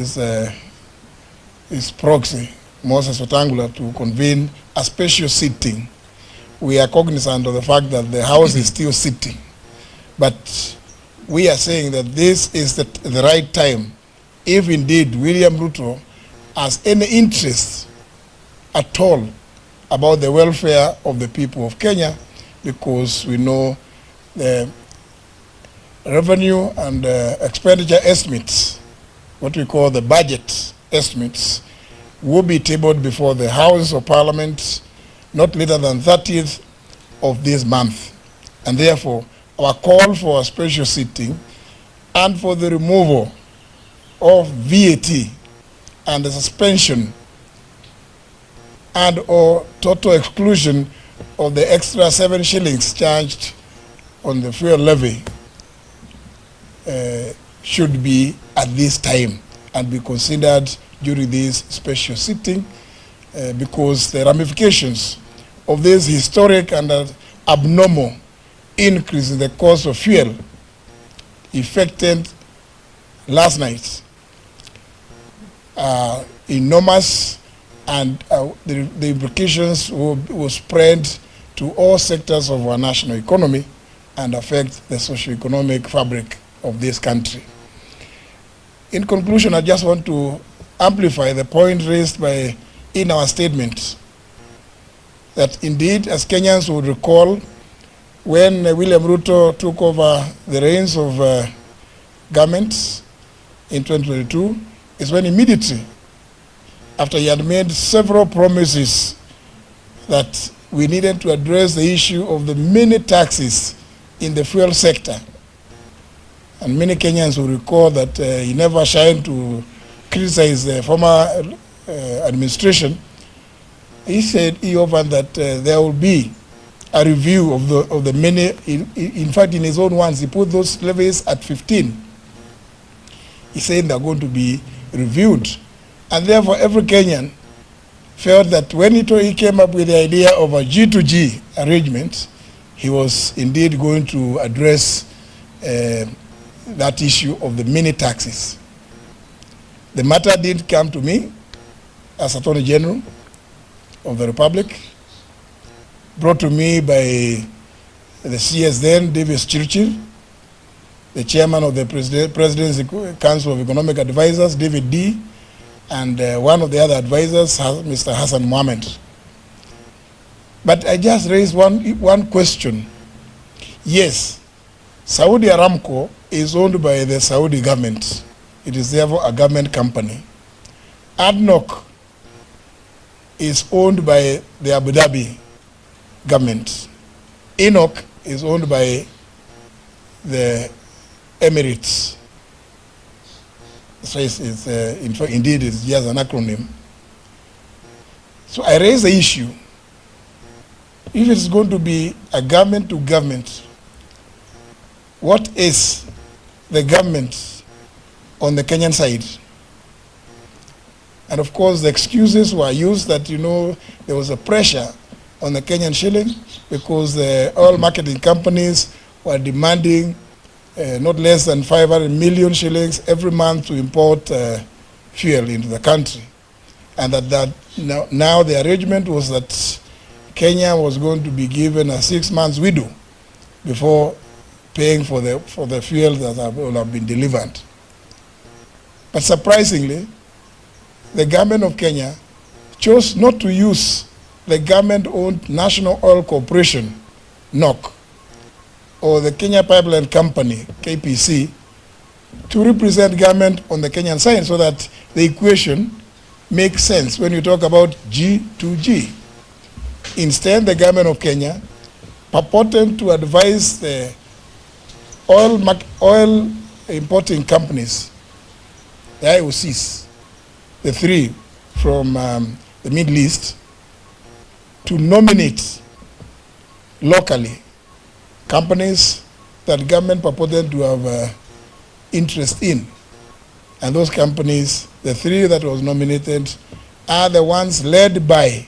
his proxy, Moses Wetangula, to convene a special sitting. We are cognizant of the fact that the House is still sitting, but we are saying that this is the right time, if indeed William Ruto has any interest at all about the welfare of the people of Kenya, because we know the revenue and expenditure estimates, what we call the budget estimates, will be tabled before the House of Parliament not later than 30th of this month. And therefore, our call for a special sitting and for the removal of VAT and the suspension and or total exclusion of the extra 7 shillings charged on the fuel levy should be at this time and be considered during this special sitting, because the ramifications of this historic and abnormal increase in the cost of fuel effected last night are enormous, and the implications will spread to all sectors of our national economy and affect the socio-economic fabric of this country. In conclusion, I just want to amplify the point raised in our statement that indeed, as Kenyans would recall, when William Ruto took over the reins of government in 2022, is when immediately after he had made several promises that we needed to address the issue of the many taxes in the fuel sector. And many Kenyans will recall that he never shied to criticize the former administration. He said he offered that there will be a review of the many. In fact, in his own words, he put those levies at 15. He said they're going to be reviewed. And therefore, every Kenyan felt that when he came up with the idea of a G2G arrangement, he was indeed going to address that issue of the mini taxes. The matter did come to me as Attorney General of the Republic, brought to me by the CS then, Davis Churchill, the chairman of the Presidency Council of Economic Advisors, David D., and one of the other advisors, Mr. Hassan Mohammed. But I just raised one question. Yes, Saudi Aramco is owned by the Saudi government. It is therefore a government company. ADNOC is owned by the Abu Dhabi government. ENOC is owned by the Emirates. So indeed, it's just an acronym. So I raise the issue. If it's going to be a government to government, what is the government on the Kenyan side? And of course, the excuses were used that, there was a pressure on the Kenyan shilling because the oil marketing companies were demanding not less than 500 million shillings every month to import fuel into the country. And that now the arrangement was that Kenya was going to be given a 6 months window before paying for the fuel that will have been delivered. But surprisingly, the government of Kenya chose not to use the government-owned National Oil Corporation, NOC, or the Kenya Pipeline Company, KPC, to represent government on the Kenyan side so that the equation makes sense when you talk about G2G. Instead, the government of Kenya purported to advise the oil importing companies, the IOCs, the 3 from the Middle East, to nominate locally companies that government purported to have interest in. And those companies, the 3 that was nominated, are the ones led by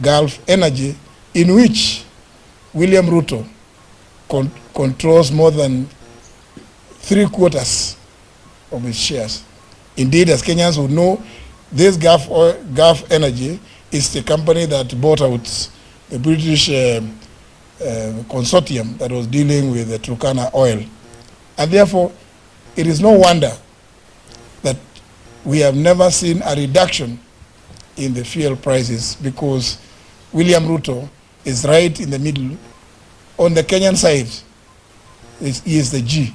Gulf Energy, in which William Ruto controls more than 3/4 of its shares. Indeed, as Kenyans would know, this govt Energy is the company that bought out the British consortium that was dealing with the Turkana oil. And therefore, it is no wonder that we have never seen a reduction in the fuel prices, because William Ruto is right in the middle. On the Kenyan side, he is the G.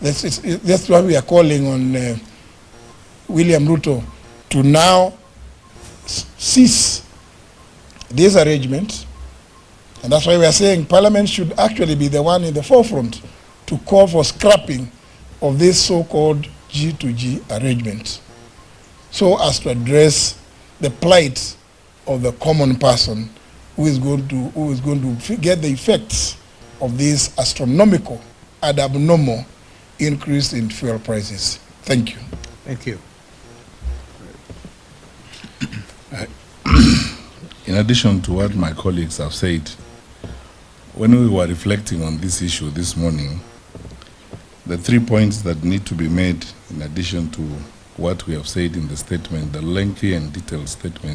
That's why we are calling on William Ruto to now cease this arrangement. And that's why we are saying Parliament should actually be the one in the forefront to call for scrapping of this so-called G2G arrangement, so as to address the plight of the common person who is going to get the effects of this astronomical and abnormal increase in fuel prices. Thank you. Thank you. In addition to what my colleagues have said, when we were reflecting on this issue this morning, the 3 points that need to be made in addition to what we have said in the statement, the lengthy and detailed statement